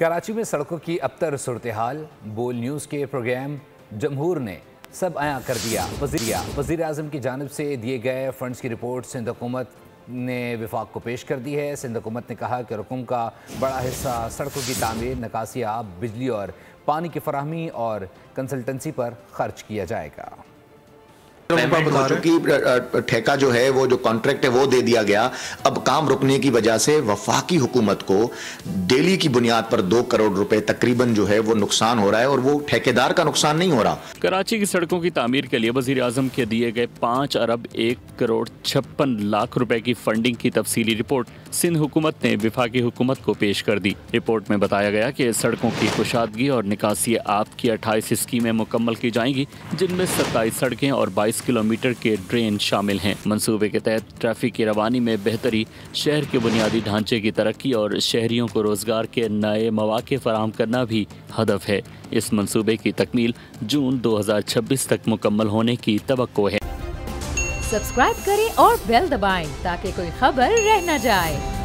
कराची में सड़कों की अबतर सूरत हाल। बोल न्यूज़ के प्रोग्राम जमहूर ने सब आया कर दिया। वज़ीर आज़म की जानिब से दिए गए फंड्स की रिपोर्ट सिंध हुकूमत ने विफाक को पेश कर दी है। सिंध हुकूमत ने कहा कि रकूम का बड़ा हिस्सा सड़कों की तामीर, निकासी आब, बिजली और पानी की फराहमी और कंसल्टेंसी पर खर्च किया जाएगा। पेमेंट हो चुकी, ठेका जो है वो जो कॉन्ट्रैक्ट है वो दे दिया गया। अब काम रुकने की वजह से वफाकी हुकूमत को डेली की बुनियाद पर 2 करोड़ रुपए तकरीबन जो है वो नुकसान हो रहा है और वो ठेकेदार का नुकसान नहीं हो रहा। कराची की सड़कों की तामीर के लिए वज़ीर आज़म के दिए गए 5 अरब 1 करोड़ 56 लाख रुपए की फंडिंग की तफसीली रिपोर्ट सिंध हुकूमत ने विफाकी हुकूमत को पेश कर दी। रिपोर्ट में बताया गया कि सड़कों की कुशादगी और निकासी आब की 28 स्कीमें मुकम्मल की जाएंगी, जिनमें 27 सड़कें और 22 किलोमीटर के ड्रेन शामिल हैं। मंसूबे के तहत ट्रैफिक की रवानी में बेहतरी, शहर के बुनियादी ढांचे की तरक्की और शहरियों को रोजगार के नए मौके फराहम करना भी हदफ है। इस मंसूबे की तकमील जून 2026 तक मुकम्मल होने की तवक्को है। सब्सक्राइब करें और बेल दबाएं ताकि कोई खबर रह न जाए।